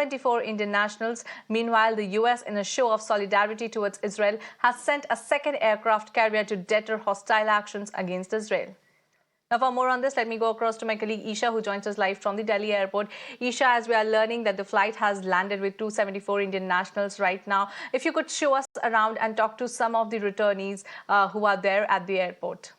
74 Indian nationals. Meanwhile, the US, in a show of solidarity towards Israel, has sent a second aircraft carrier to deter hostile actions against Israel. Now, for more on this, let me go across to my colleague Isha, who joins us live from the Delhi airport. Isha, as we are learning that the flight has landed with 274 Indian nationals right now, if you could show us around and talk to some of the returnees who are there at the airport.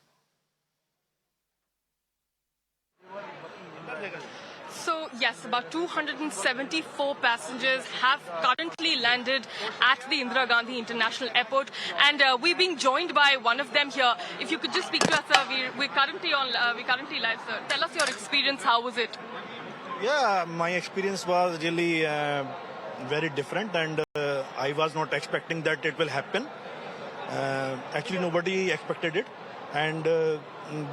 So, yes, about 274 passengers have currently landed at the Indira Gandhi International Airport, and we're being joined by one of them here. If you could just speak to us, sir. We're currently live, sir. Tell us your experience. How was it? Yeah, my experience was really very different, and I was not expecting that it will happen. Actually, nobody expected it, and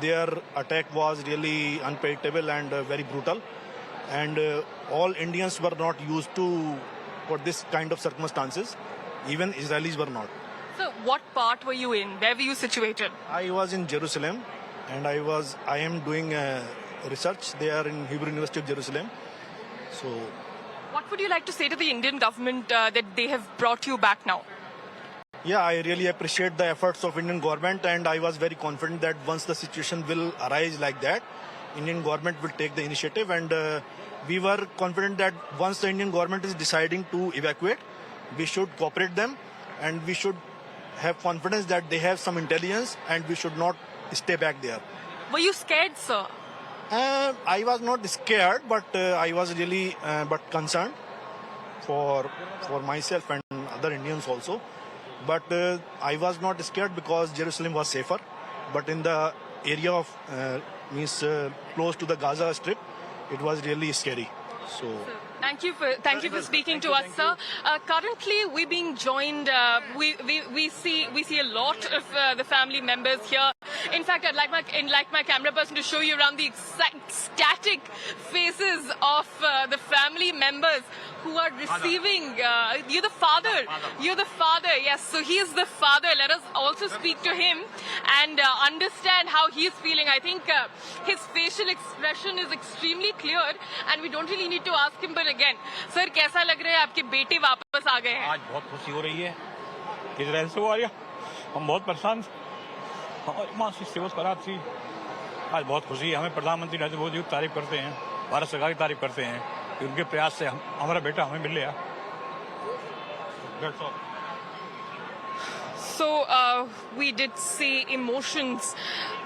their attack was really unpredictable and very brutal. And all Indians were not used to for this kind of circumstances. Even Israelis were not. So, what part were you in? Where were you situated? I was in Jerusalem, and I am doing research there in Hebrew University of Jerusalem. So, what would you like to say to the Indian government that they have brought you back now? Yeah, I really appreciate the efforts of Indian government, and I was very confident that once the situation will arise like that, Indian government will take the initiative, and we were confident that once the Indian government is deciding to evacuate, we should cooperate them, and we should have confidence that they have some intelligence, and we should not stay back there. Were you scared, sir? I was not scared, but I was really concerned for myself and other Indians also. But I was not scared because Jerusalem was safer. But in the area of close to the Gaza Strip, it was really scary. So thank you for speaking to us, sir. Currently, we're being joined. We see a lot of the family members here. In fact, I'd like my camera person to show you around the ecstatic faces of the family members who are receiving. You're the father. You're the father. Yes. So he is the father. Let us also speak to him and understand how he is feeling. I think his facial expression is extremely clear, and we don't really need to ask him. But again, sir, कैसा लग रहा है आपके बेटे वापस आ गए हैं? आज बहुत खुशी हो रही है इजराइल से आ गया हम बहुत परेशान और मां की सेवा खराब थी आज बहुत खुशी है हमें प्रधानमंत्री नरेंद्र मोदी की तारीफ करते हैं भारत सरकार की तारीफ करते हैं कि उनके प्रयास से हमारा बेटा हमें मिल गया So we did see emotions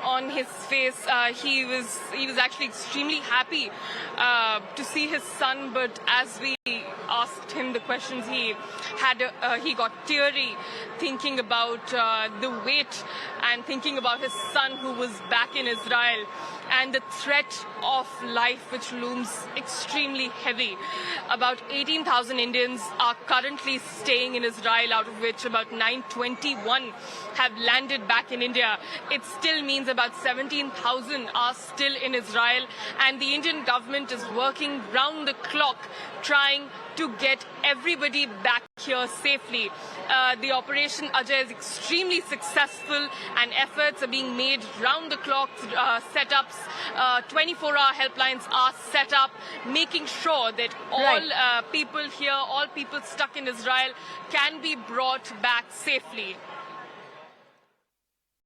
on his face. He was actually extremely happy to see his son, but as we asked him the questions, he got teary thinking about the weight and thinking about his son who was back in Israel and the threat of life which looms extremely heavy. About 18,000 Indians are currently staying in Israel, out of which about 921 have landed back in India. It still means about 17,000 are still in Israel, and the Indian government is working round the clock trying to get everybody back here safely. The Operation Ajay is extremely successful, and efforts are being made round the clock. Setups, 24-hour helplines are set up, making sure that all people here, all people stuck in Israel, can be brought back safely.